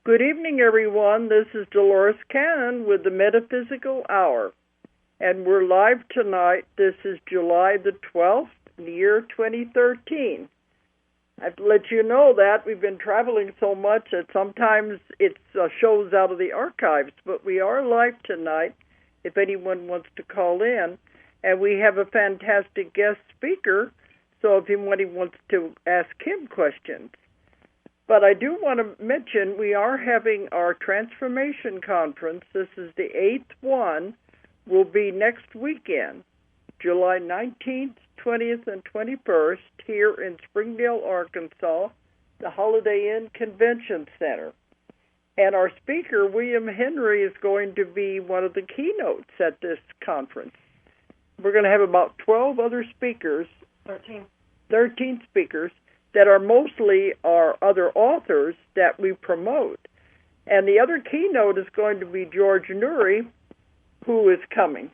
Good evening, everyone. This is Dolores Cannon with the Metaphysical Hour, and we're live tonight. This is July the 12th, the year 2013. I have to let you know that we've been traveling so much that sometimes it shows out of the archives, but we are live tonight if anyone wants to call in, and we have a fantastic guest speaker, so if anybody wants to ask him questions. But I do want to mention we are having our Transformation Conference. This is the 8th one. Will be next weekend, July 19th, 20th, and 21st, here in Springdale, Arkansas, the Holiday Inn Convention Center. And our speaker, William Henry, is going to be one of the keynotes at this conference. We're going to have about 12 other speakers. 13 speakers. That are mostly our other authors that we promote. And the other keynote is going to be George Noory, who is coming.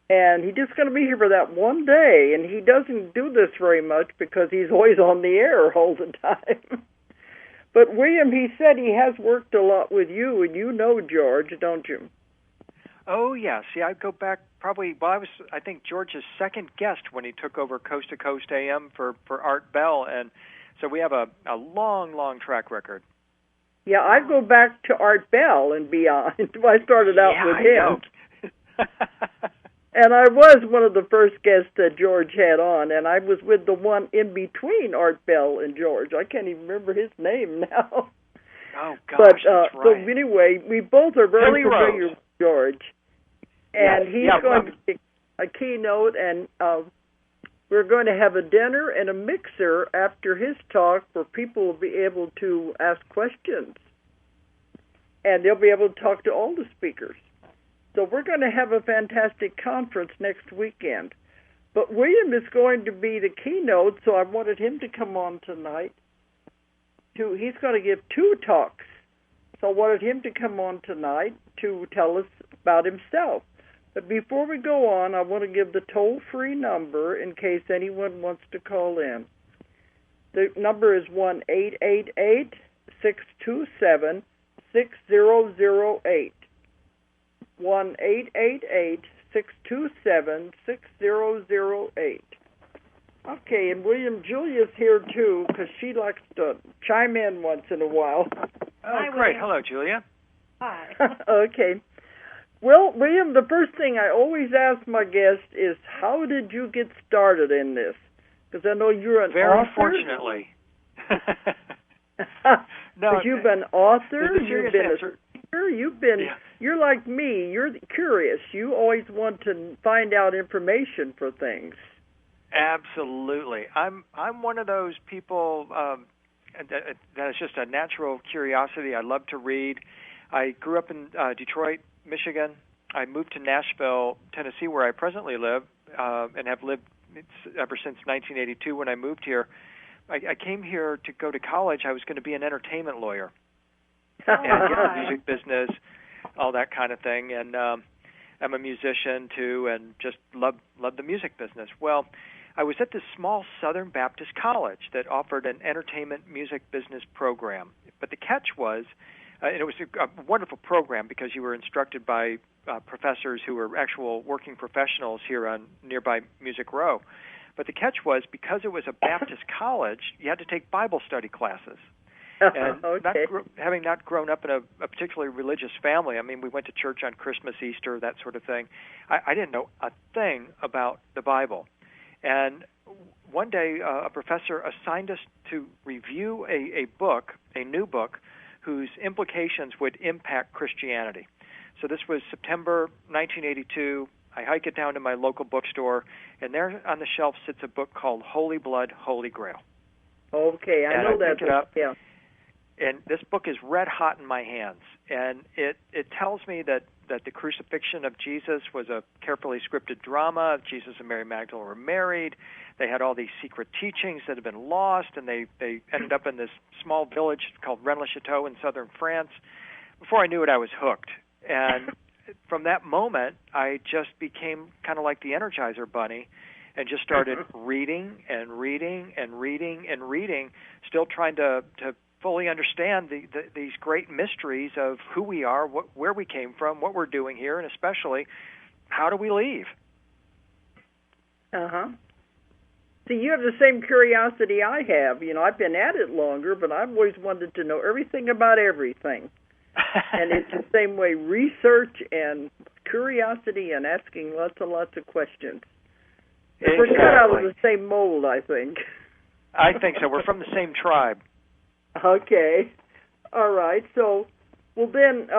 And he's just going to be here for that one day, and he doesn't do this very much because he's always on the air all the time. But William, he said he has worked a lot with you, and you know George, don't you? Oh, yes. Yeah, I go back probably, well, I think, George's second guest when he took over Coast to Coast AM for Art Bell, and so we have a long, long track record. Yeah, I go back to Art Bell and beyond. I started out with him. And I was one of the first guests that George had on, and I was with the one in between Art Bell and George. I can't even remember his name now. Oh, gosh, but, that's right. So anyway, we both are very familiar with George. And he's going to take a keynote, and we're going to have a dinner and a mixer after his talk where people will be able to ask questions. And they'll be able to talk to all the speakers. So we're going to have a fantastic conference next weekend. But William is going to be the keynote, so I wanted him to come on tonight. He's going to give 2 talks. So I wanted him to come on tonight to tell us about himself. But before we go on, I want to give the toll-free number in case anyone wants to call in. The number is 1-888-627-6008. 1-888-627-6008. Okay, and William Julia's here, too, because she likes to chime in once in a while. Oh, hi, great. Hello, Julia. Hi. Okay. Well, William, the first thing I always ask my guests is, how did you get started in this? Because I know you're an Very author. Fortunately. No, you've been an author, you've been a speaker, you're like me, you're curious. You always want to find out information for things. Absolutely. I'm one of those people that is just a natural curiosity. I love to read. I grew up in Detroit, Michigan. I moved to Nashville, Tennessee, where I presently live, and have lived ever since 1982 when I moved here. I came here to go to college. I was going to be an entertainment lawyer and get the music business, all that kind of thing. And I'm a musician, too, and just love the music business. Well, I was at this small Southern Baptist college that offered an entertainment music business program. But the catch was, and it was a wonderful program because you were instructed by professors who were actual working professionals here on nearby Music Row. But the catch was, because it was a Baptist college, you had to take Bible study classes. And having not grown up in a particularly religious family, I mean, we went to church on Christmas, Easter, that sort of thing. I didn't know a thing about the Bible. And one day, a professor assigned us to review a book, a new book, whose implications would impact Christianity. So this was September 1982. I hike it down to my local bookstore, and there on the shelf sits a book called Holy Blood, Holy Grail. Okay, I know that. Pick it up, yeah. And this book is red hot in my hands, and it tells me that the crucifixion of Jesus was a carefully scripted drama. Jesus and Mary Magdalene were married. They had all these secret teachings that had been lost, and they ended up in this small village called Rennes-le-Château in southern France. Before I knew it, I was hooked. And from that moment, I just became kind of like the Energizer Bunny and just started reading and reading and reading and reading, still trying to fully understand these great mysteries of who we are, where we came from, what we're doing here, and especially how do we leave. Uh-huh. See, you have the same curiosity I have. I've been at it longer, but I've always wanted to know everything about everything. And it's the same way, research and curiosity and asking lots and lots of questions. Exactly. We're cut out of the same mold, I think. I think so. We're from the same tribe. Okay. All right. So, well then,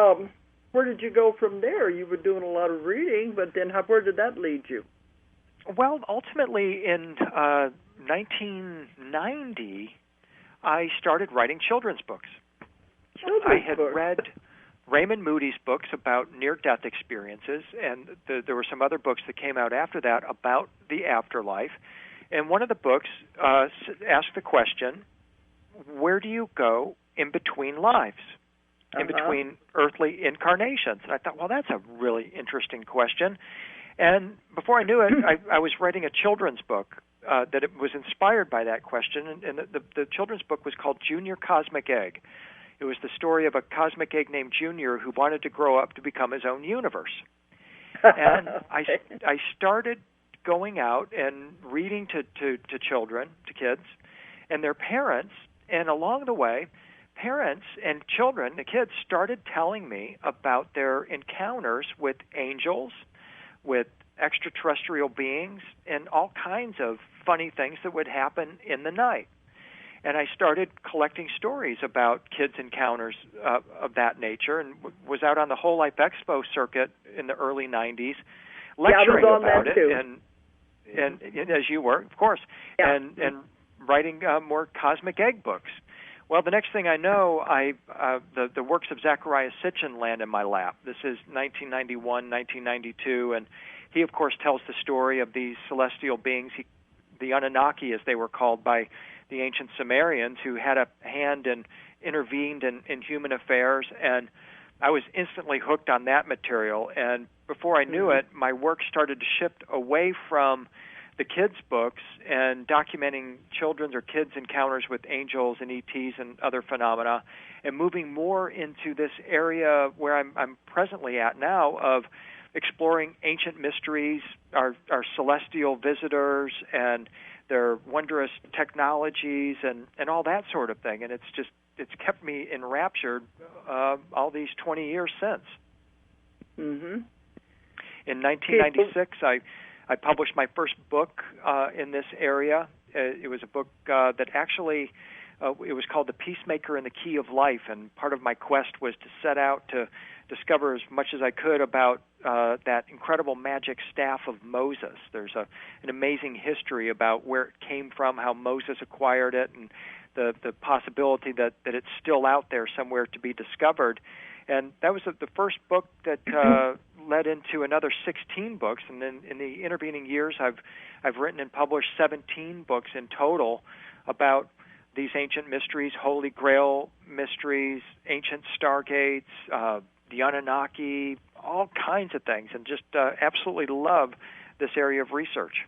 where did you go from there? You were doing a lot of reading, but then where did that lead you? Well, ultimately in 1990, I started writing children's books. I had read Raymond Moody's books about near-death experiences, and there were some other books that came out after that about the afterlife. And one of the books asked the question, where do you go in between lives, in between earthly incarnations? And I thought, well, that's a really interesting question. And before I knew it, I was writing a children's book that it was inspired by that question, and the children's book was called Junior Cosmic Egg. It was the story of a cosmic egg named Junior who wanted to grow up to become his own universe. And I started going out and reading to children, to kids, and their parents, and along the way, parents and children, the kids, started telling me about their encounters with angels, with extraterrestrial beings, and all kinds of funny things that would happen in the night. And I started collecting stories about kids' encounters of that nature, and was out on the Whole Life Expo circuit in the early 90s, lecturing about it, too. and as you were, of course, and writing more Cosmic Egg books. Well, the next thing I know, the works of Zecharia Sitchin land in my lap. This is 1991, 1992, and he, of course, tells the story of these celestial beings, the Anunnaki, as they were called by the ancient Sumerians, who had a hand and intervened in human affairs, and I was instantly hooked on that material. And before I knew it, my work started to shift away from the kids' books and documenting children's or kids' encounters with angels and ETs and other phenomena, and moving more into this area where I'm presently at now of exploring ancient mysteries, our celestial visitors, and their wondrous technologies and all that sort of thing. And it's kept me enraptured all these 20 years since. Mm-hmm. In 1996, I published my first book in this area. It was a book that actually, it was called The Peacemaker and the Key of Life, and part of my quest was to set out to discover as much as I could about that incredible magic staff of Moses. There's an amazing history about where it came from, how Moses acquired it, and the possibility that it's still out there somewhere to be discovered. And that was the first book that led into another 16 books, and then in the intervening years, I've written and published 17 books in total about these ancient mysteries, Holy Grail mysteries, ancient Stargates, the Anunnaki, all kinds of things, and just absolutely love this area of research.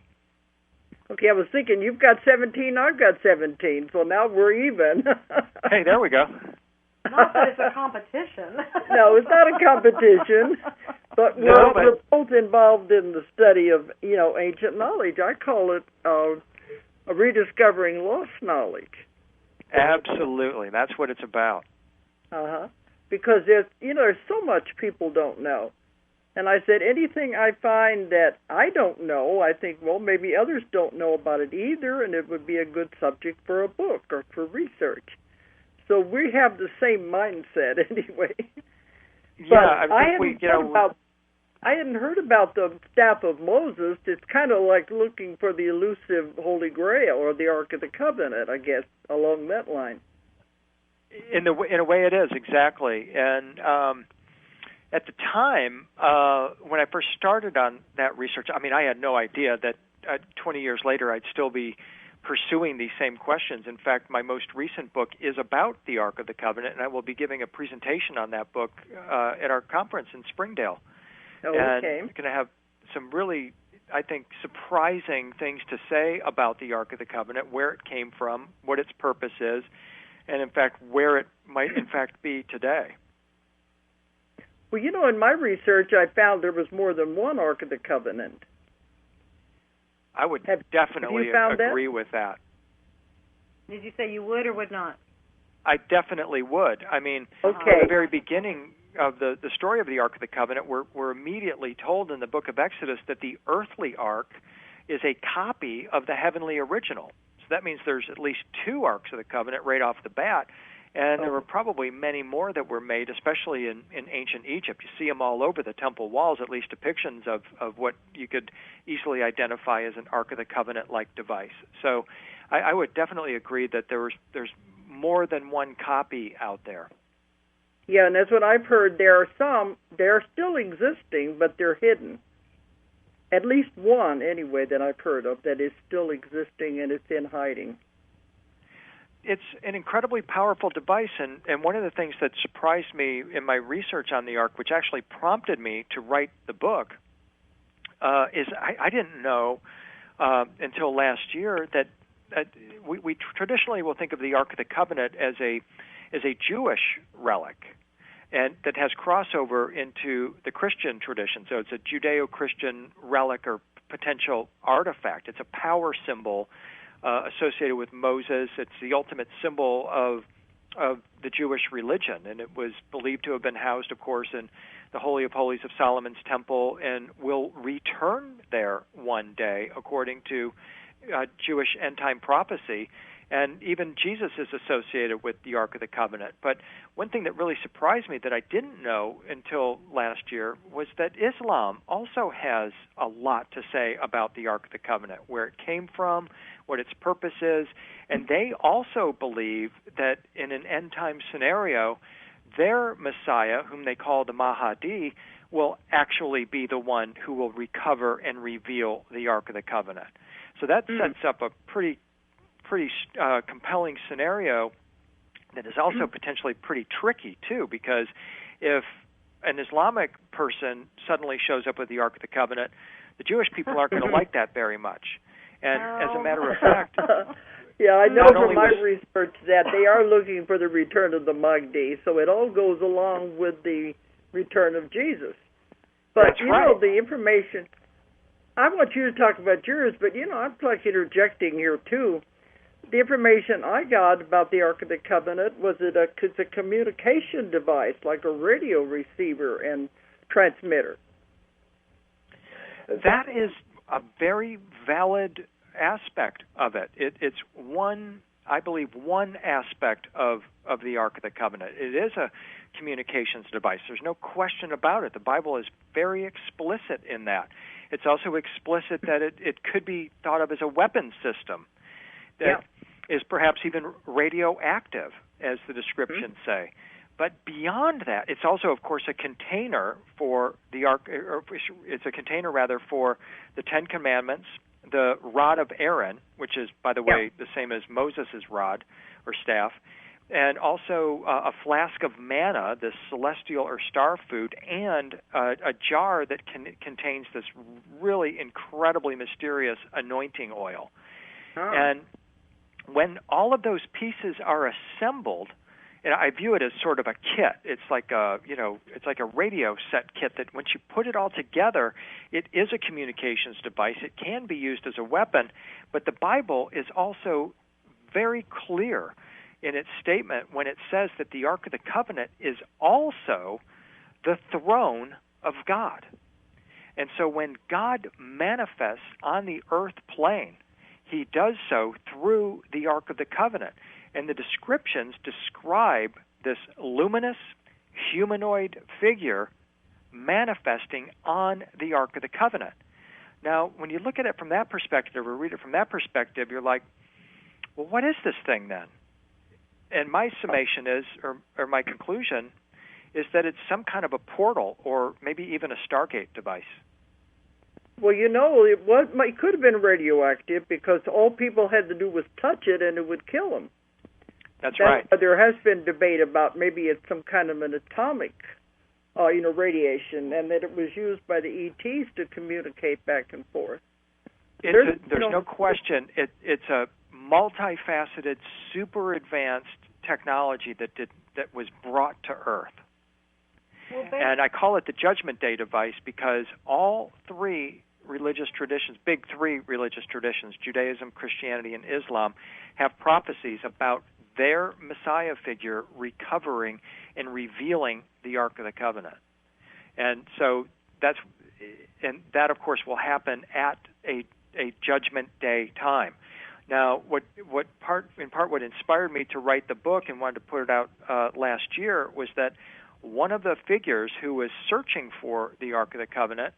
Okay, I was thinking, you've got 17, I've got 17, so now we're even. Hey, there we go. Not that it's a competition. No, it's not a competition, but we're both involved in the study of, ancient knowledge. I call it a rediscovering lost knowledge. Absolutely, that's what it's about. Because there's so much people don't know. And I said, anything I find that I don't know, I think, well, maybe others don't know about it either, and it would be a good subject for a book or for research. So we have the same mindset anyway. Yeah, but I hadn't heard about the staff of Moses. It's kind of like looking for the elusive Holy Grail or the Ark of the Covenant, I guess, along that line. In a way it is, exactly. And at the time, when I first started on that research, I had no idea that 20 years later I'd still be pursuing these same questions. In fact, my most recent book is about the Ark of the Covenant, and I will be giving a presentation on that book at our conference in Springdale. Oh, and okay. I'm going to have some really, I think, surprising things to say about the Ark of the Covenant, where it came from, what its purpose is, and in fact where it might in fact be today. Well, in my research, I found there was more than one Ark of the Covenant. I would definitely agree with that. Did you say you would or would not? I definitely would. I mean, okay. At the very beginning of the story of the Ark of the Covenant, we're immediately told in the book of Exodus that the earthly Ark is a copy of the heavenly original. So that means there's at least two Arks of the Covenant right off the bat. And there were probably many more that were made, especially in ancient Egypt. You see them all over the temple walls, at least depictions of what you could easily identify as an Ark of the Covenant-like device. So I would definitely agree that there's more than one copy out there. Yeah, and that's what I've heard. There are some, they're still existing, but they're hidden. At least one, anyway, that I've heard of that is still existing and it's in hiding. It's an incredibly powerful device, and one of the things that surprised me in my research on the Ark, which actually prompted me to write the book, is I didn't know until last year that we traditionally will think of the Ark of the Covenant as a Jewish relic, and that has crossover into the Christian tradition. So it's a Judeo-Christian relic or potential artifact. It's a power symbol associated with Moses. It's the ultimate symbol of the Jewish religion, and it was believed to have been housed, of course, in the Holy of Holies of Solomon's temple, and will return there one day, according to Jewish end-time prophecy. And even Jesus is associated with the Ark of the Covenant. But one thing that really surprised me that I didn't know until last year was that Islam also has a lot to say about the Ark of the Covenant, where it came from, what its purpose is, and they also believe that in an end-time scenario, their Messiah, whom they call the Mahdi, will actually be the one who will recover and reveal the Ark of the Covenant. So that sets up a pretty compelling scenario that is also potentially pretty tricky, too, because if an Islamic person suddenly shows up with the Ark of the Covenant, the Jewish people aren't going to like that very much. And as a matter of fact... Yeah, I know from my research that they are looking for the return of the Mahdi, so it all goes along with the return of Jesus. But, That's right. The information... I want you to talk about yours, but, I'm like interjecting here, too. The information I got about the Ark of the Covenant was it's a communication device, like a radio receiver and transmitter. That is a very valid aspect of it. It's one, I believe, one aspect of the Ark of the Covenant. It is a communications device. There's no question about it. The Bible is very explicit in that. It's also explicit that it could be thought of as a weapon system that is perhaps even radioactive, as the descriptions say. But beyond that, it's also, of course, a container for the Ark. Or it's a container, rather, for the Ten Commandments, the rod of Aaron, which is, by the way, the same as Moses' rod or staff, and also a flask of manna, this celestial or star food, and a jar that contains this really incredibly mysterious anointing oil. Oh. And when all of those pieces are assembled, and I view it as sort of a kit. It's like it's like a radio set kit that once you put it all together, it is a communications device. It can be used as a weapon, but the Bible is also very clear in its statement when it says that the Ark of the Covenant is also the throne of God. And so when God manifests on the earth plane, he does so through the Ark of the Covenant. And the descriptions describe this luminous humanoid figure manifesting on the Ark of the Covenant. Now, when you look at it from that perspective or read it from that perspective, you're like, well, what is this thing then? And my summation is, or my conclusion, is that it's some kind of a portal or maybe even a Stargate device. Well, it could have been radioactive because all people had to do was touch it and it would kill them. That's right. There has been debate about maybe it's some kind of an atomic, radiation, and that it was used by the ETs to communicate back and forth. There's no question. It's a multifaceted, super advanced technology that was brought to Earth. Well, And I call it the Judgment Day device because all three religious traditions, big three religious traditions, Judaism, Christianity, and Islam, have prophecies about their Messiah figure recovering and revealing the Ark of the Covenant. And so that, of course, will happen at a Judgment Day time. Now, what inspired me to write the book and wanted to put it out last year was that one of the figures who was searching for the Ark of the Covenant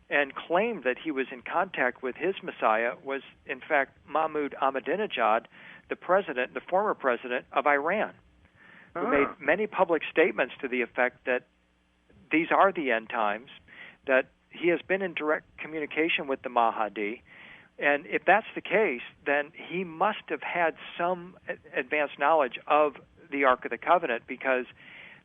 and claimed that he was in contact with his Messiah was, in fact, Mahmoud Ahmadinejad, the former president of Iran, who made many public statements to the effect that these are the end times, that he has been in direct communication with the Mahdi, and if that's the case, then he must have had some advanced knowledge of the Ark of the Covenant because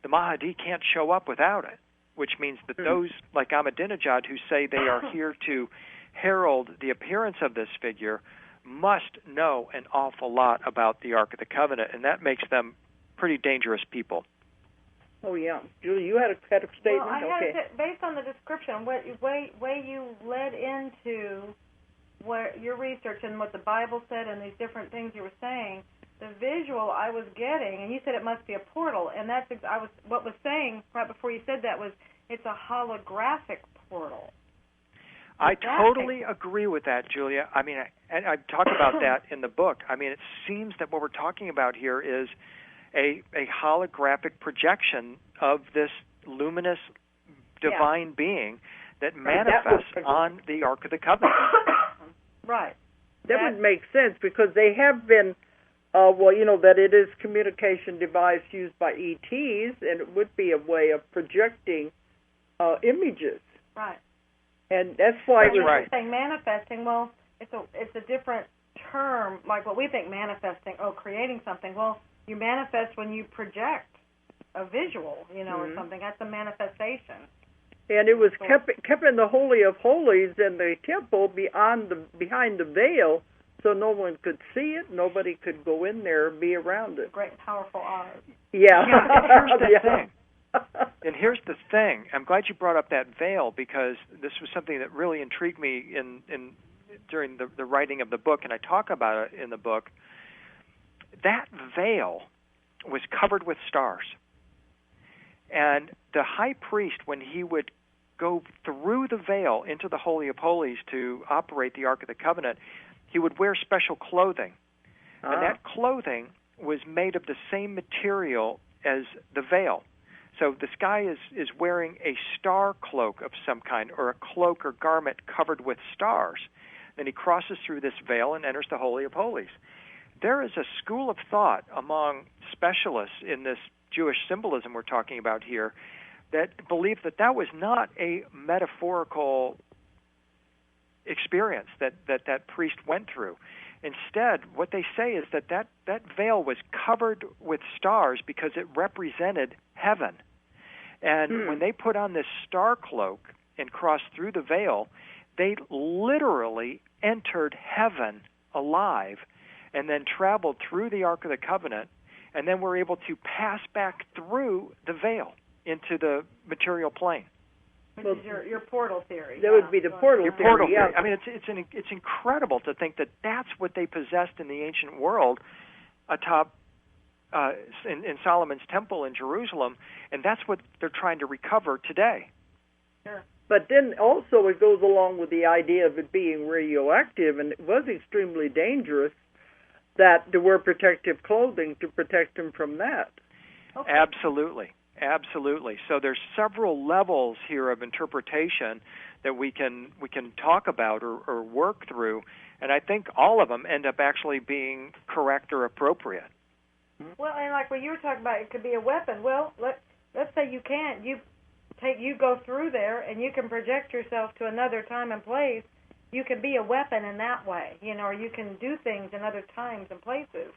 the Mahdi can't show up without it, which means that those like Ahmadinejad who say they are here to herald the appearance of this figure must know an awful lot about the Ark of the Covenant, and that makes them pretty dangerous people. Oh, yeah. Julie, you had a statement? Well, I had based on the description, way you led into what your research and what the Bible said and these different things you were saying, the visual I was getting, and you said it must be a portal, and what was saying right before you said that was it's a holographic portal. I totally agree with that, Julia. I mean, I talk about that in the book. I mean, it seems that what we're talking about here is a holographic projection of this luminous divine being that manifests on the Ark of the Covenant. Right. That would make sense because they have been, that it is communication device used by ETs, and it would be a way of projecting images. Right. And that's why saying manifesting. Well, it's a different term, like what we think manifesting. Oh, creating something. Well, you manifest when you project a visual, or something. That's a manifestation. And it was kept in the Holy of Holies in the temple behind the veil, so no one could see it. Nobody could go in there or be around it. Great, powerful eyes. Yeah. Here's the thing. And here's the thing. I'm glad you brought up that veil because this was something that really intrigued me during the writing of the book, and I talk about it in the book. That veil was covered with stars. And the high priest, when he would go through the veil into the Holy of Holies to operate the Ark of the Covenant, he would wear special clothing. And that clothing was made of the same material as the veil. So this guy is wearing a star cloak of some kind, or a cloak or garment covered with stars. Then he crosses through this veil and enters the Holy of Holies. There is a school of thought among specialists in this Jewish symbolism we're talking about here that believe that was not a metaphorical experience that priest went through. Instead, what they say is that veil was covered with stars because it represented heaven. And when they put on this star cloak and crossed through the veil, they literally entered heaven alive and then traveled through the Ark of the Covenant, and then were able to pass back through the veil into the material plane. Which is your portal theory. That would be the portal theory. Portal theory. I mean, it's incredible to think that that's what they possessed in the ancient world atop in Solomon's temple in Jerusalem, and that's what they're trying to recover today. Sure. But then also it goes along with the idea of it being radioactive, and it was extremely dangerous that to wear protective clothing to protect him from that. Okay. Absolutely. So there's several levels here of interpretation that we can talk about or work through, and I think all of them end up actually being correct or appropriate. Well, and like what you were talking about, it could be a weapon. Well, let's say you can't. You go through there and you can project yourself to another time and place. You can be a weapon in that way, or you can do things in other times and places.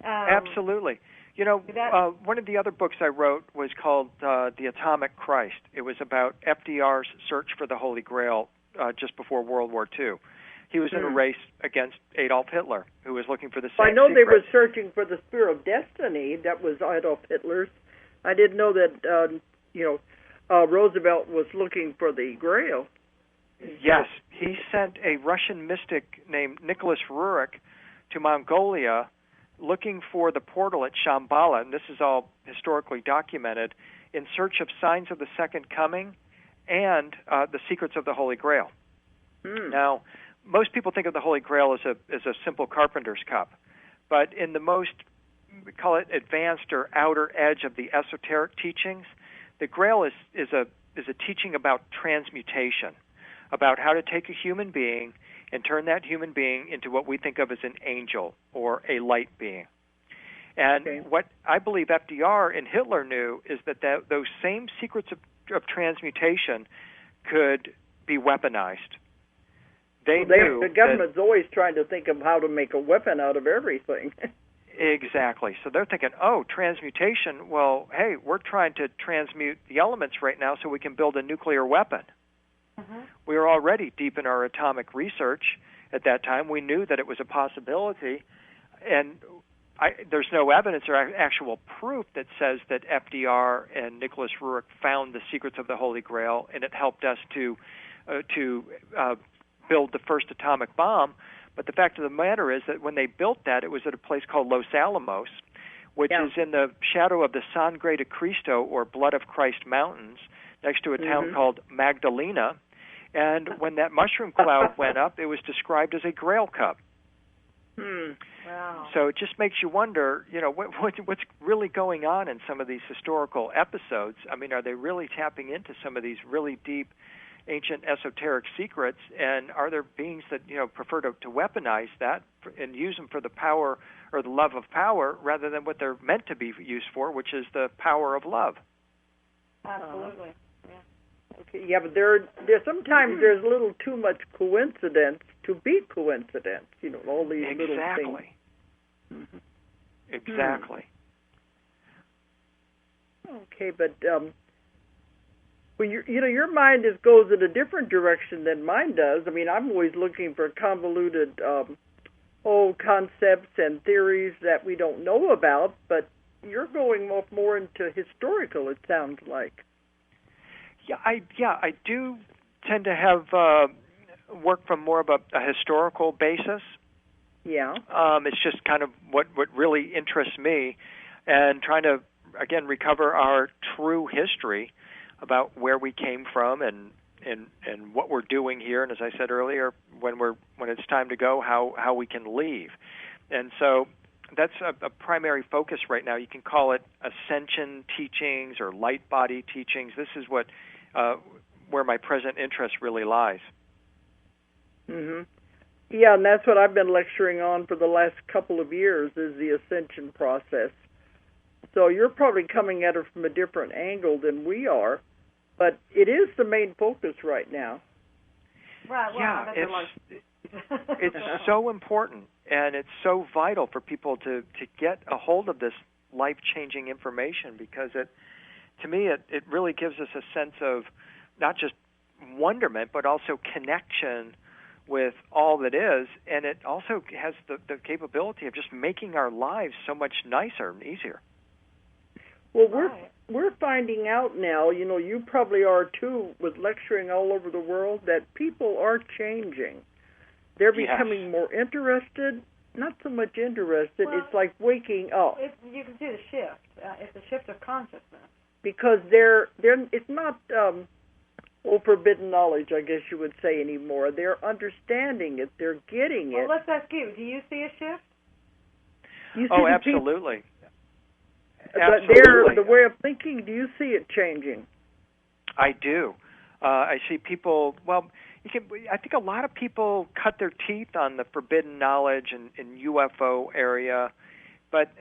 Absolutely. One of the other books I wrote was called The Atomic Christ. It was about FDR's search for the Holy Grail just before World War II. He was in a race against Adolf Hitler, who was looking for the same I know secret. they were searching for the Spear of Destiny. That was Adolf Hitler's. I didn't know that, Roosevelt was looking for the Grail. Yes, he sent a Russian mystic named Nicholas Rurik to Mongolia looking for the portal at Shambhala, and this is all historically documented, in search of signs of the Second Coming and the secrets of the Holy Grail. Now, most people think of the Holy Grail as a simple carpenter's cup, but in the most, we call it advanced or outer edge of the esoteric teachings, the Grail is a teaching about transmutation, about how to take a human being and turn that human being into what we think of as an angel or a light being. And what I believe FDR and Hitler knew is that those same secrets of transmutation could be weaponized. The government's always trying to think of how to make a weapon out of everything. Exactly. So they're thinking, transmutation, well, hey, we're trying to transmute the elements right now so we can build a nuclear weapon. Mm-hmm. We were already deep in our atomic research at that time. We knew that it was a possibility, and there's no evidence or actual proof that says that FDR and Nicholas Rurik found the secrets of the Holy Grail, and it helped us to build the first atomic bomb. But the fact of the matter is that when they built that, it was at a place called Los Alamos, which is in the shadow of the Sangre de Cristo, or Blood of Christ Mountains, next to a town called Magdalena. And when that mushroom cloud went up, it was described as a Grail cup. Wow. So it just makes you wonder, what's really going on in some of these historical episodes. I mean, are they really tapping into some of these really deep, ancient esoteric secrets? And are there beings that, prefer to weaponize that and use them for the power or the love of power rather than what they're meant to be used for, which is the power of love? Absolutely. Okay, yeah, but sometimes there's a little too much coincidence to be coincidence. All these little things. Exactly. Okay, but your mind goes in a different direction than mine does. I mean, I'm always looking for convoluted concepts and theories that we don't know about, but you're going more into historical, it sounds like. I do tend to have work from more of a historical basis. Yeah. It's just kind of what really interests me, and trying to, again, recover our true history about where we came from and what we're doing here, and as I said earlier, when it's time to go, how we can leave. And so that's a primary focus right now. You can call it Ascension teachings or light body teachings. This is where my present interest really lies. Mm-hmm. Yeah, and that's what I've been lecturing on for the last couple of years, is the Ascension process. So you're probably coming at it from a different angle than we are, but it is the main focus right now. Right. Well, it's so important, and it's so vital for people to get a hold of this life-changing information, because to me, it really gives us a sense of not just wonderment, but also connection with all that is, and it also has the capability of just making our lives so much nicer and easier. Well, we're finding out now, you probably are too, with lecturing all over the world, that people are changing. They're becoming more interested, not so much interested. Well, it's like waking up. You can see the shift. It's a shift of consciousness. Because it's not forbidden knowledge, I guess you would say, anymore. They're understanding it. They're getting it. Well, let's ask you. Do you see a shift? Absolutely. But the way of thinking, do you see it changing? I do. I see people, I think a lot of people cut their teeth on the forbidden knowledge and UFO area, but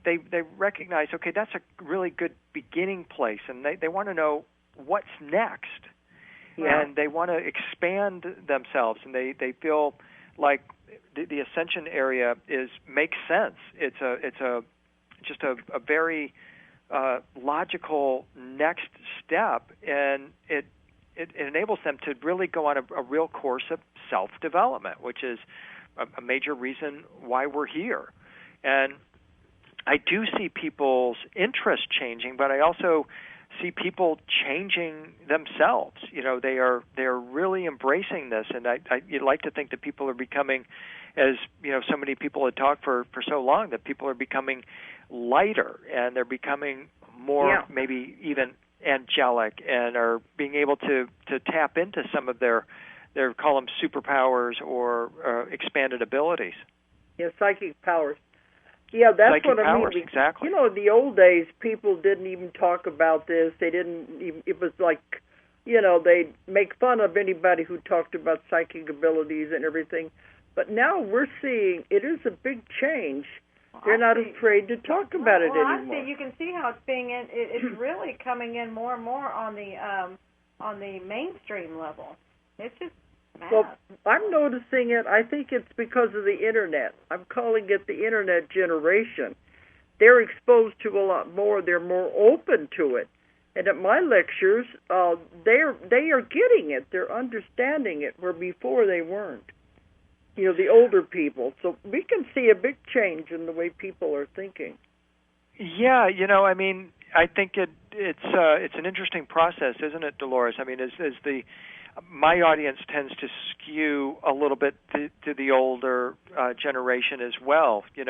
they recognize, okay, that's a really good beginning place, and they want to know what's next. Yeah. And they want to expand themselves, and they feel like the Ascension area makes sense. It's just a very logical next step, and it enables them to really go on a real course of self-development, which is a major reason why we're here. And I do see people's interest changing, but I also see people changing themselves. They are really embracing this, and you'd like to think that people are becoming, as so many people had talked for so long, that people are becoming lighter, and they're becoming more maybe even angelic, and are being able to tap into some of their call them superpowers or expanded abilities. Yeah, psychic powers. Yeah, that's psychic what I mean. Powers, exactly. In the old days, people didn't even talk about this. They didn't even, it was like, they'd make fun of anybody who talked about psychic abilities and everything. But now we're seeing it is a big change. They're not afraid to talk about it anymore. You can see how it's being it's really coming in more and more on the mainstream level. It's just mad. Well, I'm noticing it. I think it's because of the Internet. I'm calling it the Internet generation. They're exposed to a lot more. They're more open to it. And at my lectures, they are getting it. They're understanding it, where before they weren't. The older people. So we can see a big change in the way people are thinking. Yeah, I think it's an interesting process, isn't it, Dolores? I mean, as my audience tends to skew a little bit to the older generation as well. In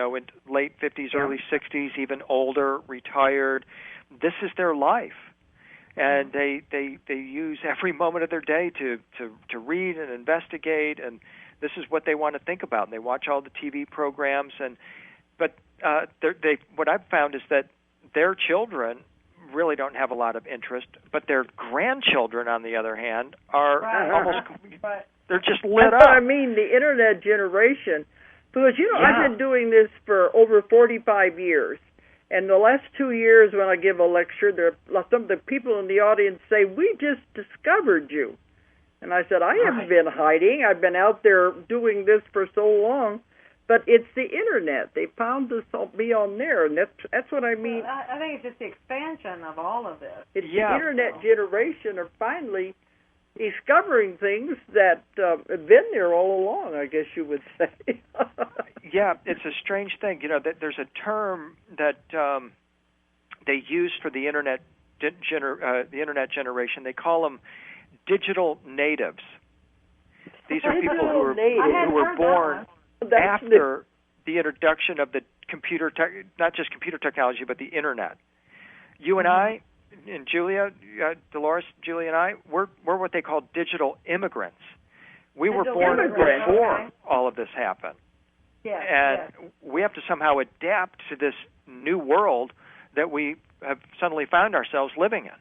late 50s, early 60s, even older, retired. This is their life, and they use every moment of their day to read and investigate, and this is what they want to think about. And they watch all the TV programs, but what I've found is that their children really don't have a lot of interest, but their grandchildren, on the other hand, are almost they're just lit That's up. what I mean, the Internet generation. Because, I've been doing this for over 45 years. And the last 2 years when I give a lecture, some of the people in the audience say, "We just discovered you." And I said, "I haven't been hiding. I've been out there doing this for so long." But it's the Internet. They found me on there, and that's what I mean. Well, I think it's just the expansion of all of this. It's the Internet generation are finally discovering things that have been there all along, I guess you would say. Yeah, it's a strange thing. That there's a term that they use for the Internet generation. They call them digital natives. These are people who were born after the introduction of the not just computer technology, but the Internet. You and I, and Julia, Dolores, Julia and I, we're what they call digital immigrants. We were born before all of this happened. And we have to somehow adapt to this new world that we have suddenly found ourselves living in.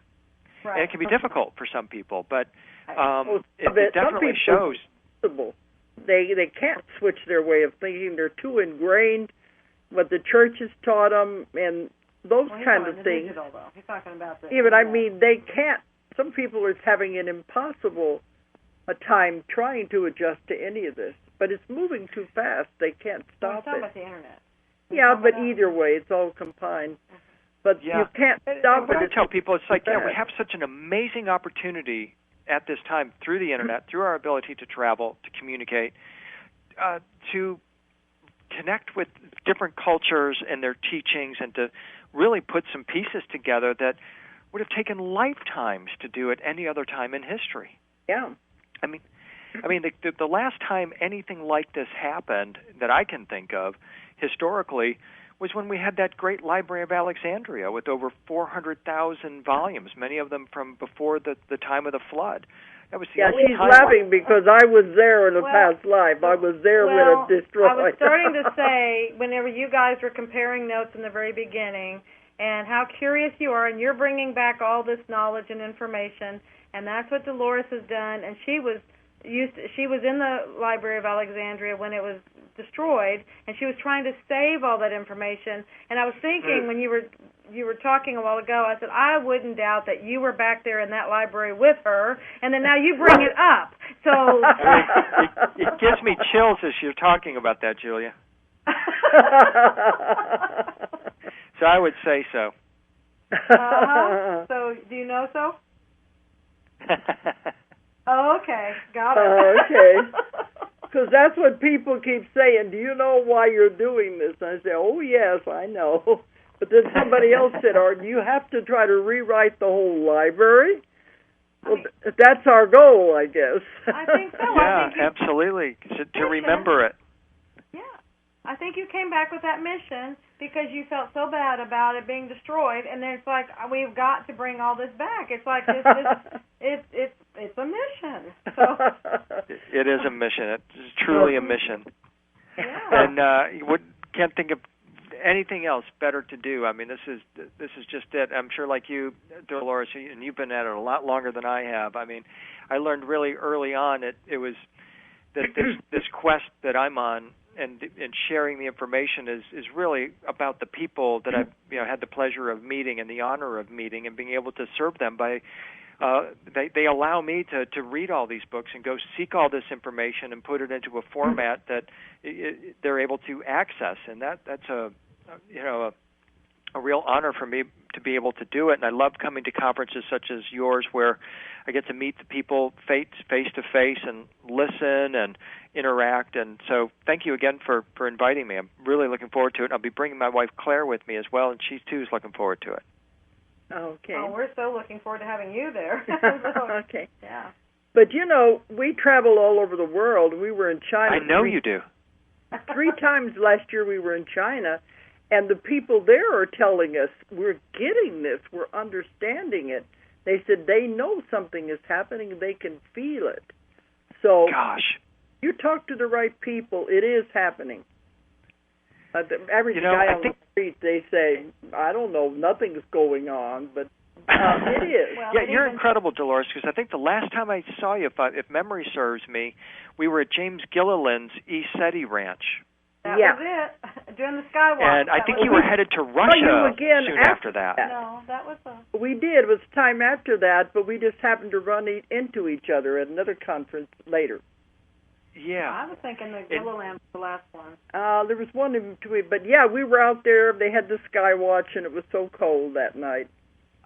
Right. And it can be difficult for some people, but it definitely shows. They can't switch their way of thinking. They're too ingrained what the church has taught them and those kind of things. Digital, though. He's talking about the but I mean, they can't. Some people are having an impossible time trying to adjust to any of this. But it's moving too fast. They can't stop it. About the Internet. But either way, it's all combined. But you can't stop it. I tell people, it's like, we have such an amazing opportunity at this time through the Internet, through our ability to travel, to communicate, to connect with different cultures and their teachings, and to really put some pieces together that would have taken lifetimes to do at any other time in history. Yeah. I mean, the last time anything like this happened that I can think of historically was when we had that great Library of Alexandria with over 400,000 volumes, many of them from before the time of the flood. That was the only she's time laughing because I was there in a past life. I was there when it destroyed. I was starting to say, whenever you guys were comparing notes in the very beginning, and how curious you are, and you're bringing back all this knowledge and information, and that's what Dolores has done, and she was in the Library of Alexandria when it was destroyed, and she was trying to save all that information. And I was thinking when you were talking a while ago, I said I wouldn't doubt that you were back there in that library with her, and then now you bring it up. So it gives me chills as you're talking about that, Julia. So I would say so. So do you know so? Oh, okay. Got it. Okay. Because that's what people keep saying. Do you know why you're doing this? And I say, oh, yes, I know. But then somebody else said, do you have to try to rewrite the whole library? Well, that's our goal, I guess. I think so. Yeah, absolutely. To remember it. Yeah. I think you came back with that mission because you felt so bad about it being destroyed, and then it's like, we've got to bring all this back. It's like it's a mission. So. It is a mission. It's truly a mission. Yeah. And you can't think of anything else better to do. I mean, this is just it. I'm sure, like you, Dolores, and you've been at it a lot longer than I have. I mean, I learned really early on it was that this quest that I'm on and sharing the information is really about the people that I've had the pleasure of meeting and the honor of meeting and being able to serve them by. They allow me to read all these books and go seek all this information and put it into a format that they're able to access, and that's a real honor for me to be able to do it. And I love coming to conferences such as yours where I get to meet the people face to face and listen and interact. And so thank you again for inviting me. I'm really looking forward to it. I'll be bringing my wife Claire with me as well, and she too is looking forward to it. Okay. Oh, we're so looking forward to having you there. Okay. Yeah. But, we travel all over the world. We were in China. I know you do. 3 times last year we were in China, and the people there are telling us, we're getting this, we're understanding it. They said they know something is happening, they can feel it. So, gosh, you talk to the right people, it is happening. The average guy on the street, they say, I don't know, nothing's going on, but it is. Well, yeah, you're incredible, Dolores, because I think the last time I saw you, if memory serves me, we were at James Gilliland's East Seti Ranch. That was it, doing the skywalk. And I think you were headed to Russia soon after that. No, that was We did. It was time after that, but we just happened to run into each other at another conference later. Yeah. I was thinking the Gilliland was the last one. There was one in between, but yeah, we were out there. They had the sky watch, and it was so cold that night.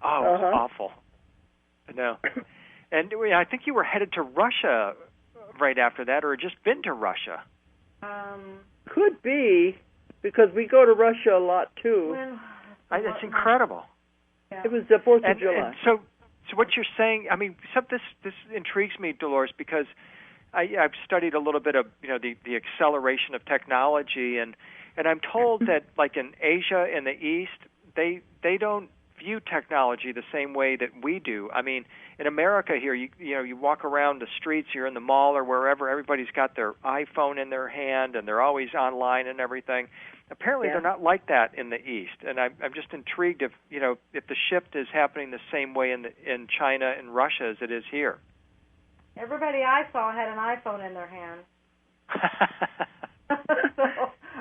Oh, it was awful. No. And I think you were headed to Russia right after that, or had just been to Russia. Could be, because we go to Russia a lot, too. It's incredible. Yeah. It was the 4th of July. And so what you're saying, I mean, this intrigues me, Dolores, because I've studied a little bit of the acceleration of technology, and I'm told that like in Asia in the East, they don't view technology the same way that we do. I mean, in America here, you walk around the streets, you're in the mall or wherever, everybody's got their iPhone in their hand and they're always online and everything. Apparently, they're not like that in the East, and I'm just intrigued if the shift is happening the same way in China and Russia as it is here. Everybody I saw had an iPhone in their hand.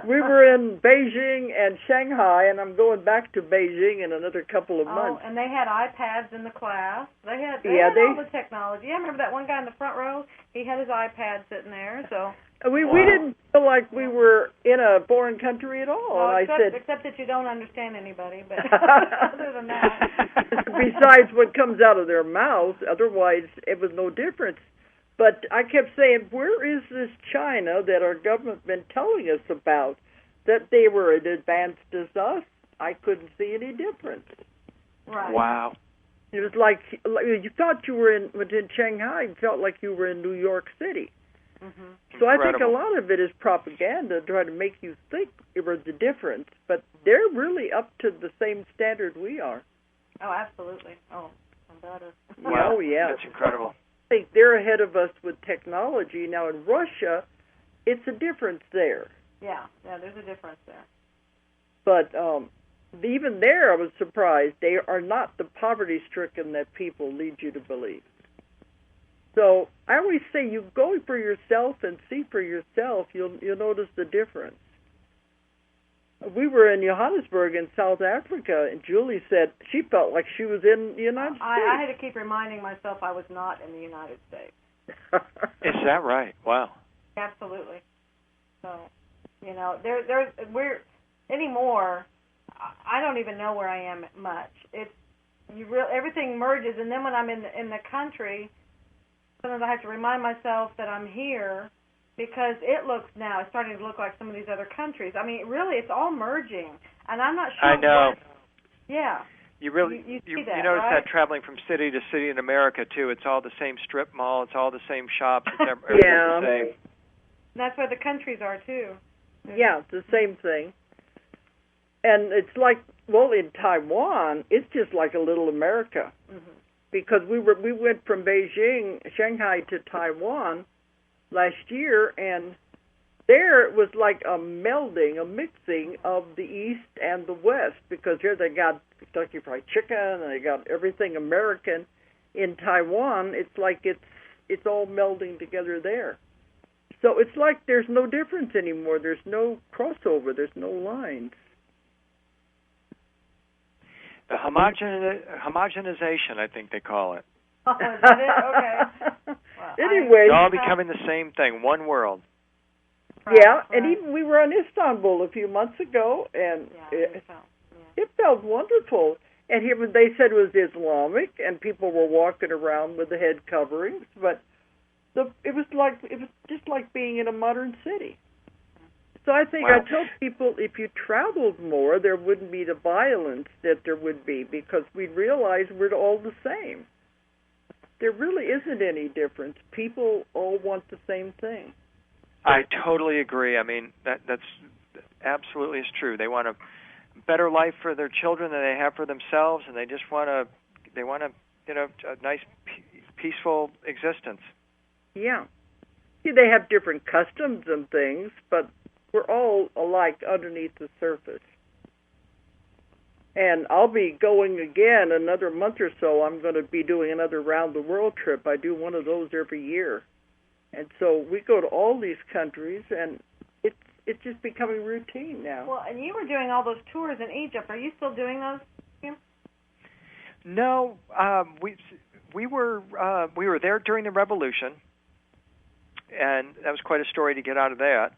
We were in Beijing and Shanghai, and I'm going back to Beijing in another couple of months. Oh, and they had iPads in the class. They had all the technology. I remember that one guy in the front row. He had his iPad sitting there. So we didn't feel like we were in a foreign country at all. Well, and except that you don't understand anybody. But other than that, besides what comes out of their mouths, otherwise it was no difference. But I kept saying, where is this China that our government been telling us about, that they were as advanced as us? I couldn't see any difference. Right. Wow. It was like you thought you were in Shanghai, you felt like you were in New York City. Mm-hmm. So I think a lot of it is propaganda, trying to make you think it was the difference. But they're really up to the same standard we are. Oh, absolutely. Oh, better. Wow. Oh, yeah. That's incredible. I think they're ahead of us with technology. Now, in Russia, it's a difference there. Yeah, there's a difference there. But even there, I was surprised. They are not the poverty-stricken that people lead you to believe. So I always say, you go for yourself and see for yourself, you'll notice the difference. We were in Johannesburg in South Africa, and Julie said she felt like she was in the United States. I had to keep reminding myself I was not in the United States. Is that right? Wow. Absolutely. So, we're anymore. I don't even know where I am much. Everything merges, and then when I'm in the country, sometimes I have to remind myself that I'm here, because it's starting to look like some of these other countries. I mean, really, it's all merging, and I'm not sure. I know. Yeah. You really you you see that, notice right? that traveling from city to city in America too. It's all the same strip mall. It's all the same shops. It's everything's the same. That's where the countries are too. Yeah, it's the same thing. And it's like, well, in Taiwan, it's just like a little America, because we went from Beijing, Shanghai to Taiwan last year, and there it was like a melding, a mixing of the East and the West, because here they got Kentucky Fried Chicken and they got everything American. In Taiwan, it's like it's all melding together there. So it's like there's no difference anymore. There's no crossover. There's no lines. The homogenization, I think they call it. Oh, is that it? Okay. Well, anyway, It's all becoming the same thing, one world. Yeah, and even we were in Istanbul a few months ago, and it felt wonderful. And here they said it was Islamic, and people were walking around with the head coverings, but it was just like being in a modern city. So I think I tell people, if you traveled more, there wouldn't be the violence that there would be, because we'd realize we're all the same. There really isn't any difference. People all want the same thing. I totally agree. I mean, that's absolutely is true. They want a better life for their children than they have for themselves, and they just want a nice, peaceful existence. Yeah. See, they have different customs and things, but we're all alike underneath the surface. And I'll be going again another month or so. I'm going to be doing another round-the-world trip. I do one of those every year. And so we go to all these countries, and it's just becoming routine now. Well, and you were doing all those tours in Egypt. Are you still doing those, Kim? No, we were there during the revolution, and that was quite a story to get out of that.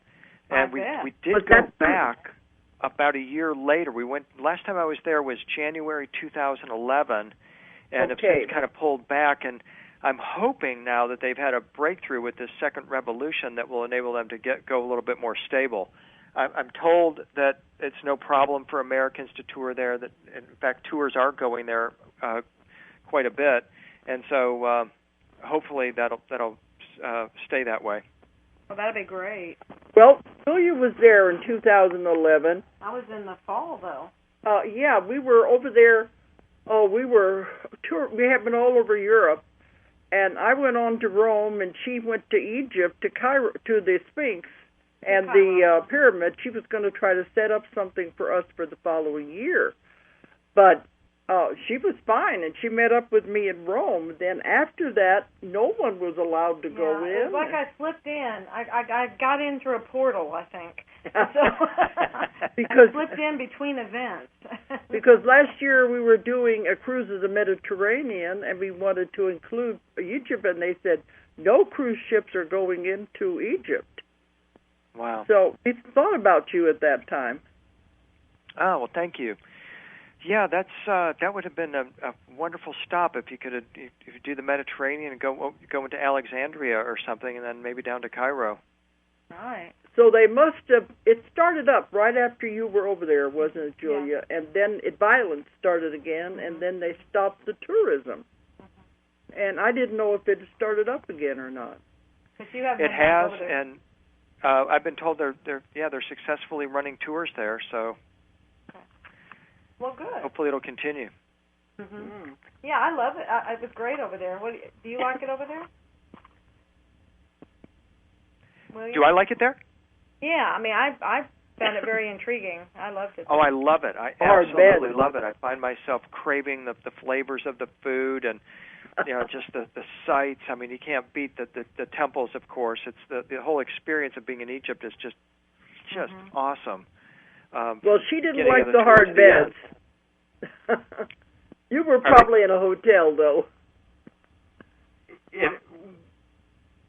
And we did go back about a year later. We went. Last time I was there was January 2011, and have since kind of pulled back. And I'm hoping now that they've had a breakthrough with this second revolution that will enable them to go a little bit more stable. I'm told that it's no problem for Americans to tour there. That in fact tours are going there quite a bit, and so hopefully that'll stay that way. Well, that'd be great. Well, Julia was there in 2011. I was in the fall, though. Yeah, we were over there. We have been all over Europe, and I went on to Rome, and she went to Egypt, to Cairo, to the Sphinx and the pyramid. She was going to try to set up something for us for the following year, but she was fine, and she met up with me in Rome. Then after that, no one was allowed to go in. It was like I slipped in. I got in through a portal, I think. So because I slipped in between events. Because last year we were doing a cruise of the Mediterranean, and we wanted to include Egypt, and they said no cruise ships are going into Egypt. Wow. So we thought about you at that time. Oh, well, thank you. Yeah, that would have been a wonderful stop if you could do the Mediterranean and go into Alexandria or something, and then maybe down to Cairo. Right. So they must have. It started up right after you were over there, wasn't it, Julia? Yeah. And then violence started again, and then they stopped the tourism. And I didn't know if it had started up again or not. It has, and I've been told they're successfully running tours there. So. Well, good. Hopefully it'll continue. Mm-hmm. Yeah, I love it. It was great over there. Do you like it over there? William? Do I like it there? Yeah, I mean, I found it very intriguing. I loved it. Oh, I love it. I absolutely love it. I find myself craving the flavors of the food and just the sights. I mean, you can't beat the temples, of course. It's the whole experience of being in Egypt is just awesome. Well, she didn't like the hard beds. You were probably in a hotel, though.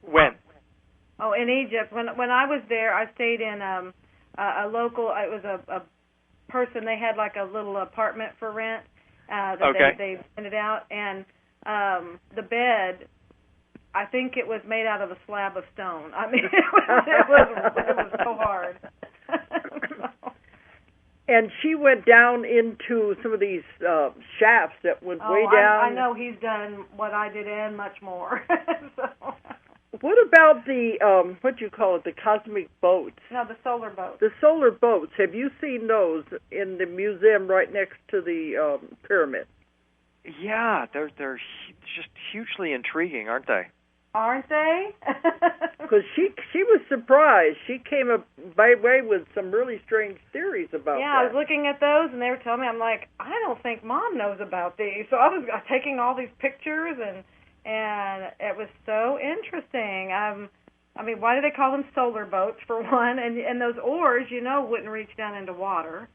When? Oh, in Egypt. When I was there, I stayed in a local. It was a person. They had like a little apartment for rent that they rented out, and the bed. I think it was made out of a slab of stone. I mean, it was so hard. And she went down into some of these shafts that went way down. I know he's done what I did and much more. So. What about the, what do you call it, the cosmic boats? No, the solar boats. The solar boats. Have you seen those in the museum right next to the pyramid? Yeah, they're just hugely intriguing, aren't they? Aren't they? Because she was surprised. She came away with some really strange theories about that. Yeah, I was looking at those, and they were telling me, I'm like, I don't think Mom knows about these. So I was taking all these pictures, and it was so interesting. I mean, why do they call them solar boats, for one? And those oars, wouldn't reach down into water.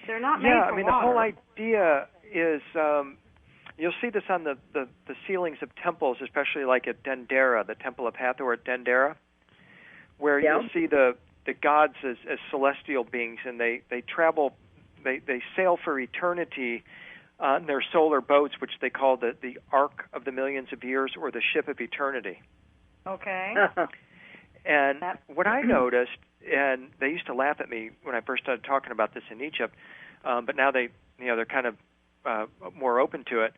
They're not made for water. Yeah, I mean, the whole idea is... you'll see this on the ceilings of temples, especially like at Dendera, the Temple of Hathor at Dendera, where you'll see the gods as celestial beings, and they travel, they sail for eternity on their solar boats, which they call the Ark of the Millions of Years, or the Ship of Eternity. Okay. And what I noticed, and they used to laugh at me when I first started talking about this in Egypt, but now they're kind of more open to it.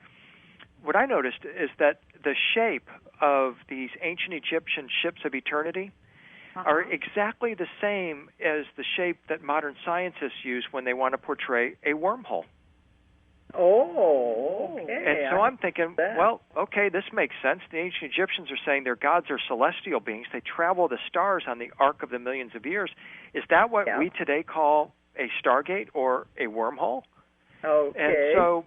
What I noticed is that the shape of these ancient Egyptian ships of eternity are exactly the same as the shape that modern scientists use when they want to portray a wormhole. Oh, okay. And so I'm thinking, well, okay, this makes sense. The ancient Egyptians are saying their gods are celestial beings. They travel the stars on the Ark of the Millions of Years. Is that what we today call a stargate or a wormhole? Okay. And so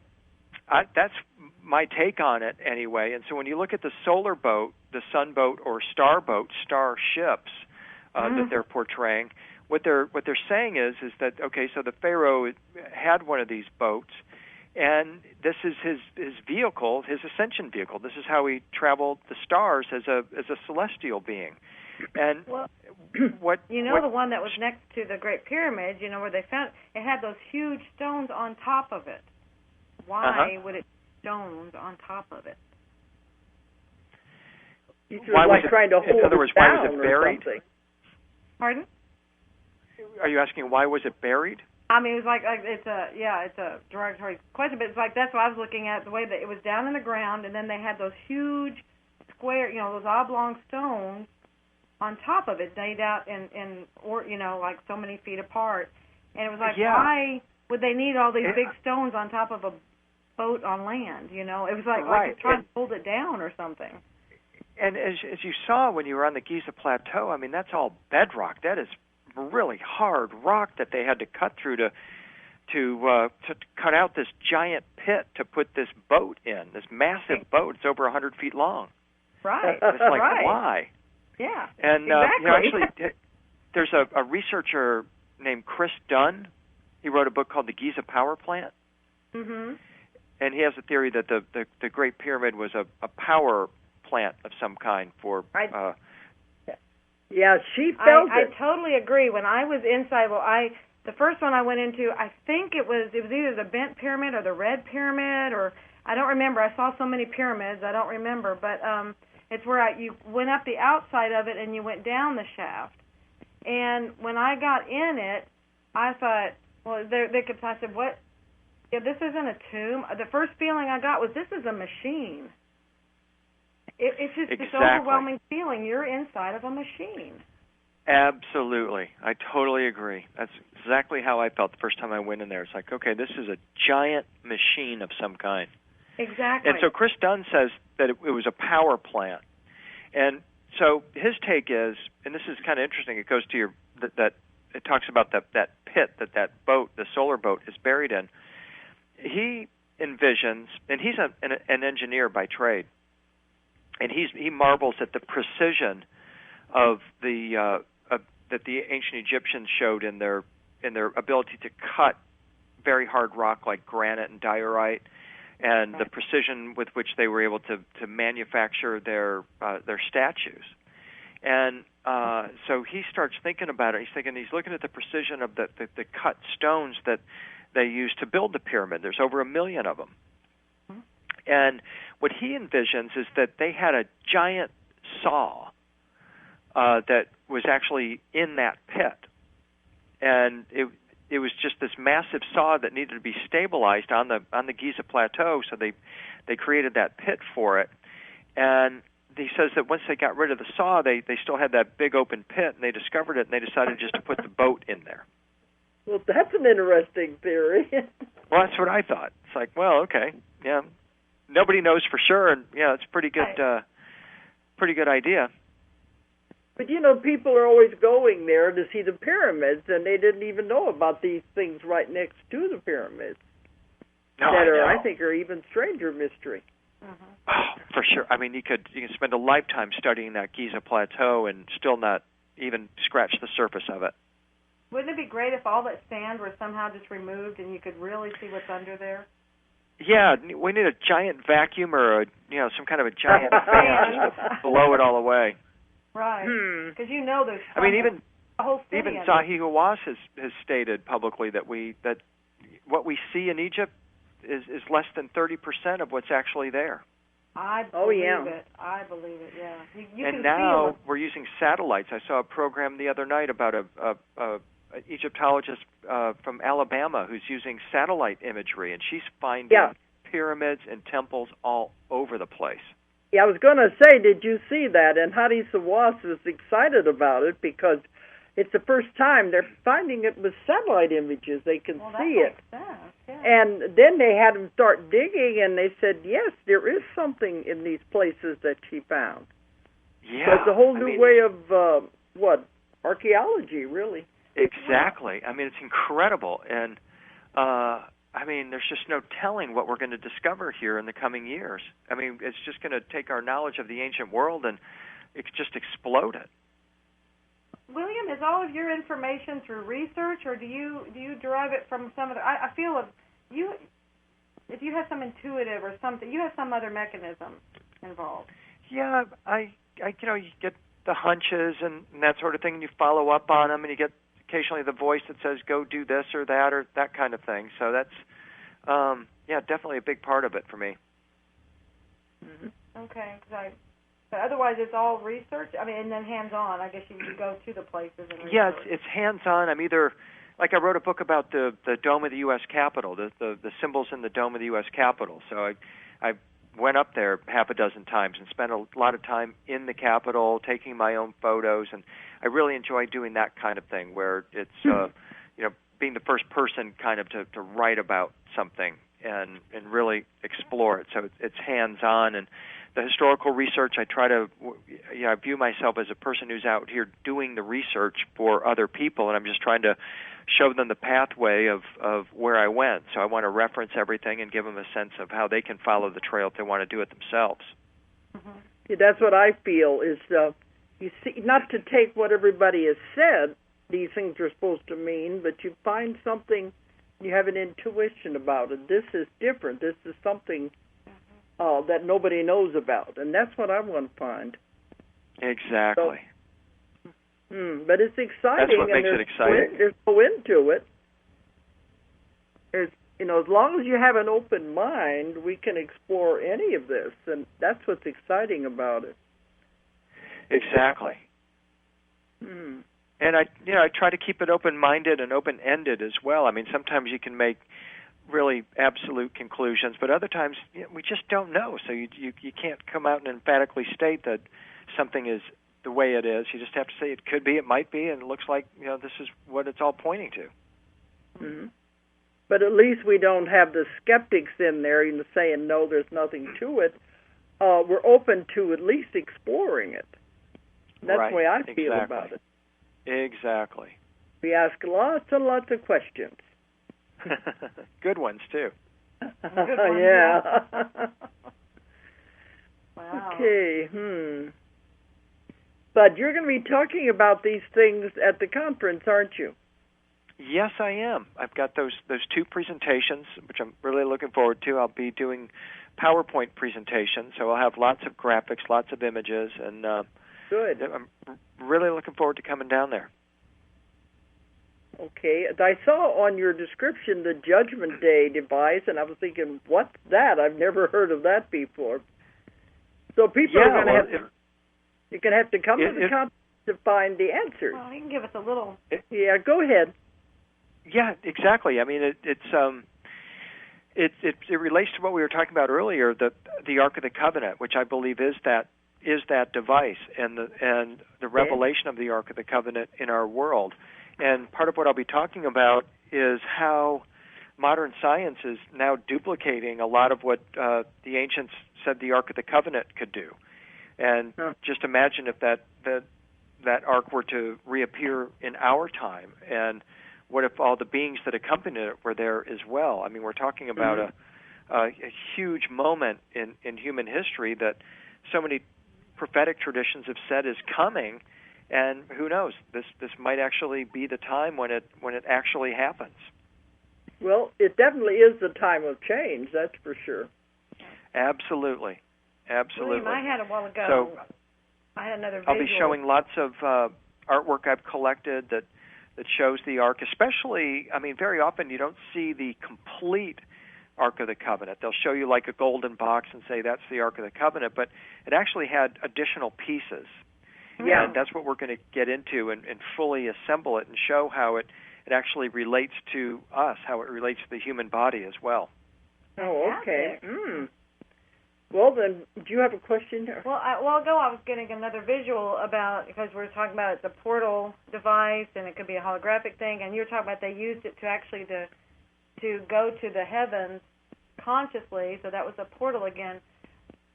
that's my take on it anyway. And so when you look at the solar boat, the sun boat, or star boat, star ships that they're portraying, what they're saying is that, okay, so the Pharaoh had one of these boats, and this is his vehicle, his ascension vehicle. This is how he traveled the stars as a celestial being. And the one that was next to the Great Pyramid, where they found it had those huge stones on top of it. Why would it stones on top of it? Why was it trying to hold in other words, why was it buried? Pardon? Are you asking why was it buried? I mean, it was like it's a derogatory question, but it's like that's what I was looking at, the way that it was down in the ground, and then they had those huge square, those oblong stones on top of it, laid out like so many feet apart. And it was like, why would they need all these big stones on top of a boat on land? It was like they're trying to hold it down or something. And as you saw when you were on the Giza Plateau, I mean, that's all bedrock. That is really hard rock that they had to cut through to cut out this giant pit to put this boat in, this massive boat. It's over 100 feet long. Right. It's like, why? Yeah, and exactly. Actually, there's a researcher named Chris Dunn. He wrote a book called The Giza Power Plant. Mm-hmm. And he has a theory that the Great Pyramid was a power plant of some kind for... Yeah, she felt it. I totally agree. When I was inside, the first one I went into, I think it was either the Bent Pyramid or the Red Pyramid, or I don't remember. I saw so many pyramids, I don't remember. But it's where you went up the outside of it and you went down the shaft. And when I got in it, I thought, well, I said, what? Yeah, this isn't a tomb. The first feeling I got was, this is a machine. It's just this overwhelming feeling. You're inside of a machine. Absolutely. I totally agree. That's exactly how I felt the first time I went in there. It's like, okay, this is a giant machine of some kind. Exactly. And so Chris Dunn says that it was a power plant. And so his take is, and this is kind of interesting, it goes to that it talks about that pit that boat, the solar boat, is buried in. He envisions, and he's an engineer by trade, and he marvels at the precision of that the ancient Egyptians showed in their ability to cut very hard rock like granite and diorite, and the precision with which they were able to manufacture their statues. And so he starts thinking about it. He's looking at the precision of the cut stones that they used to build the pyramid. There's over 1 million of them. And what he envisions is that they had a giant saw that was actually in that pit, and it was just this massive saw that needed to be stabilized on the Giza Plateau, so they created that pit for it. And he says that once they got rid of the saw, they still had that big open pit, and they discovered it, and they decided just to put the boat in there. Well, that's an interesting theory. Well, that's what I thought. It's like, well, okay, yeah, nobody knows for sure, and yeah, it's pretty good idea. But, you know, people are always going there to see the pyramids, and they didn't even know about these things right next to the pyramids. No, I think are even stranger mystery. Mm-hmm. Oh, for sure. I mean, you can spend a lifetime studying that Giza Plateau and still not even scratch the surface of it. Wouldn't it be great if all that sand were somehow just removed and you could really see what's under there? Yeah, we need a giant vacuum or some kind of a giant fan just to blow it all away. Right, because you know there's. I mean, even a whole city Zahi Hawass has stated publicly that what we see in Egypt is less than 30% of what's actually there. I believe it. I believe it. Yeah. You and can now feel we're using satellites. I saw a program the other night about a Egyptologist from Alabama who's using satellite imagery, and she's finding pyramids and temples all over the place. Yeah, I was going to say, did you see that? And Hadi Sawas was excited about it because it's the first time they're finding it with satellite images. They can see it. That makes sense. Yeah. And then they had them start digging, and they said, yes, there is something in these places that she found. Yeah. So it's a whole new way of, archaeology, really. Exactly. I mean, it's incredible. And, I mean, there's just no telling what we're going to discover here in the coming years. I mean, it's just going to take our knowledge of the ancient world and just explode it. William, is all of your information through research, or do you derive it from some other? I feel if you have some intuitive or something, you have some other mechanism involved. Yeah, I you get the hunches and that sort of thing, and you follow up on them, and you get occasionally the voice that says, go do this or that kind of thing. So that's, definitely a big part of it for me. Mm-hmm. Okay, but otherwise it's all research? I mean, and then hands-on. I guess you go to the places and research. Yeah, it's hands-on. I'm either, like I wrote a book about the dome of the U.S. Capitol, the symbols in the dome of the U.S. Capitol. So I went up there half a dozen times and spent a lot of time in the Capitol taking my own photos, and I really enjoy doing that kind of thing where it's, being the first person kind of to write about something and really explore it. So it's hands-on. And the historical research, I try to, I view myself as a person who's out here doing the research for other people, and I'm just trying to show them the pathway of where I went. So I want to reference everything and give them a sense of how they can follow the trail if they want to do it themselves. Mm-hmm. Yeah, that's what I feel is, you see, not to take what everybody has said, these things are supposed to mean, but you find something, you have an intuition about it. This is different. This is something that nobody knows about, and that's what I want to find. Exactly. So, but it's exciting. That's what makes it exciting. There's no end to it. There's, as long as you have an open mind, we can explore any of this, and that's what's exciting about it. Exactly. And I try to keep it open-minded and open-ended as well. I mean, sometimes you can make really absolute conclusions, but other times we just don't know. So you can't come out and emphatically state that something is the way it is. You just have to say it could be, it might be, and it looks like this is what it's all pointing to. Mm-hmm. But at least we don't have the skeptics in there saying no, there's nothing to it. We're open to at least exploring it. That's right. the way I feel about it. Exactly. We ask lots and lots of questions. Good ones, too. Good ones, yeah. Wow. Okay. But you're going to be talking about these things at the conference, aren't you? Yes, I am. I've got those two presentations, which I'm really looking forward to. I'll be doing PowerPoint presentations, so I'll have lots of graphics, lots of images, and good. I'm really looking forward to coming down there. Okay. I saw on your description the Judgment Day device, and I was thinking, what's that? I've never heard of that before. So people are going to have to... You're going to have to come to the conference to find the answers. Well, you can give us a little... Yeah, go ahead. Yeah, exactly. I mean, it relates to what we were talking about earlier, the Ark of the Covenant, which I believe is that device and the revelation of the Ark of the Covenant in our world. And part of what I'll be talking about is how modern science is now duplicating a lot of what the ancients said the Ark of the Covenant could do. And just imagine if that Ark were to reappear in our time, and what if all the beings that accompanied it were there as well? I mean, we're talking about a huge moment in human history that so many prophetic traditions have said is coming, and who knows? This might actually be the time when it actually happens. Well, it definitely is the time of change, that's for sure. Absolutely. William, I had a while ago. So I had another visual. I'll be showing lots of artwork I've collected that shows the Ark, especially, I mean, very often you don't see the complete Ark of the Covenant. They'll show you like a golden box and say that's the Ark of the Covenant, but it actually had additional pieces. Yeah. And that's what we're going to get into and fully assemble it and show how it actually relates to us, how it relates to the human body as well. Oh, okay. Well, then, do you have a question? Well, a while ago I was getting another visual about, because we were talking about it's a portal device and it could be a holographic thing, and you were talking about they used it to actually to go to the heavens consciously, so that was a portal again.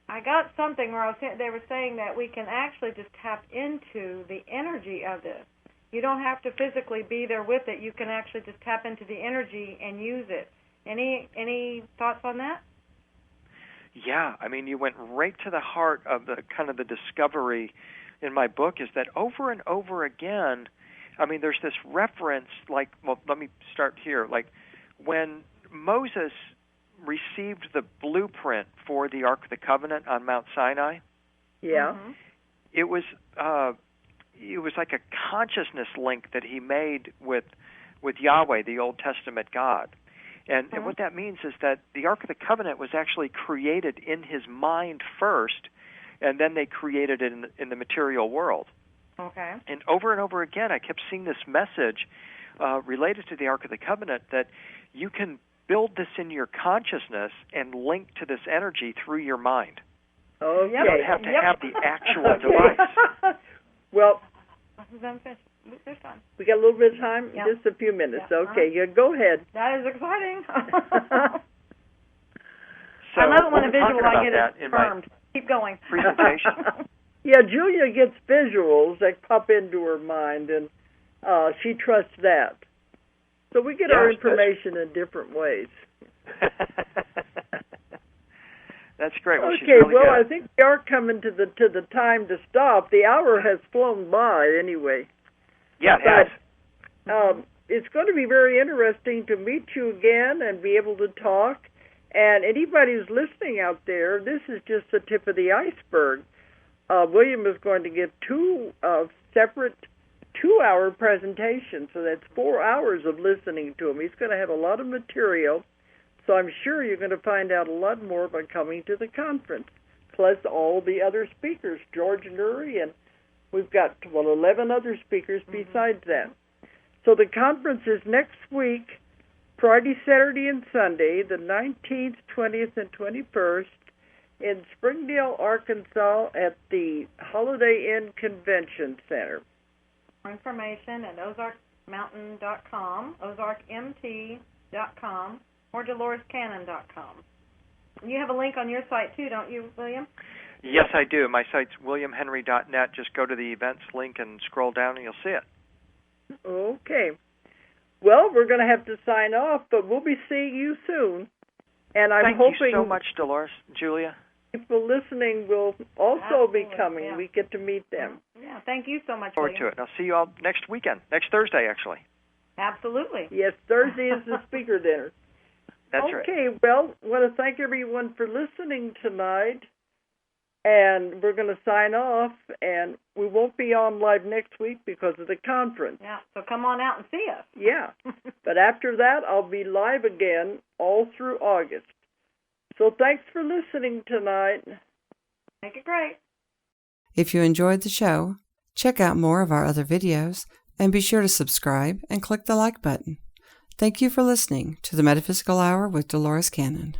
I got something where they were saying that we can actually just tap into the energy of this. You don't have to physically be there with it. You can actually just tap into the energy and use it. Any thoughts on that? Yeah, I mean, you went right to the heart of the kind of the discovery in my book, is that over and over again, I mean, there's this reference, like, well, let me start here. Like, when Moses received the blueprint for the Ark of the Covenant on Mount Sinai, it was like a consciousness link that he made with Yahweh, the Old Testament God. And what that means is that the Ark of the Covenant was actually created in his mind first, and then they created it in the material world. Okay. And over again, I kept seeing this message related to the Ark of the Covenant, that you can build this in your consciousness and link to this energy through your mind. Okay. You don't have to have the actual device. Well, there's time. We got a little bit of time? Yep. Just a few minutes. Okay, go ahead. That is exciting. So I love it when a we'll be visual talking I get about that is in my confirmed. Keep going. presentation. Yeah, Julia gets visuals that pop into her mind, and she trusts that. So we get our information in different ways. That's great. Well, okay, well, I think we are coming to the time to stop. The hour has flown by anyway. Yeah, it has. It's going to be very interesting to meet you again and be able to talk. And anybody who's listening out there, this is just the tip of the iceberg. William is going to give two separate 2-hour presentations, so that's 4 hours of listening to him. He's going to have a lot of material, so I'm sure you're going to find out a lot more by coming to the conference, plus all the other speakers, George Nury, and we've got, 11 other speakers besides that. So the conference is next week, Friday, Saturday, and Sunday, the 19th, 20th, and 21st, in Springdale, Arkansas, at the Holiday Inn Convention Center. More information at ozarkmountain.com, ozarkmt.com, or dolorescannon.com. You have a link on your site, too, don't you, William? Yes, I do. My site's williamhenry.net. Just go to the events link and scroll down, and you'll see it. Okay. Well, we're going to have to sign off, but we'll be seeing you soon. And I'm hoping Thank you so much, Dolores, Julia. People listening will also be coming. Yeah. We get to meet them. Yeah, thank you so much, Look forward to it. I'll see you all next weekend, next Thursday, actually. Absolutely. Yes, Thursday is the speaker dinner. That's right. Okay, well, I want to thank everyone for listening tonight. And we're going to sign off, and we won't be on live next week because of the conference. Yeah, so come on out and see us. Yeah, but after that, I'll be live again all through August. So thanks for listening tonight. Make it great. If you enjoyed the show, check out more of our other videos, and be sure to subscribe and click the like button. Thank you for listening to the Metaphysical Hour with Dolores Cannon.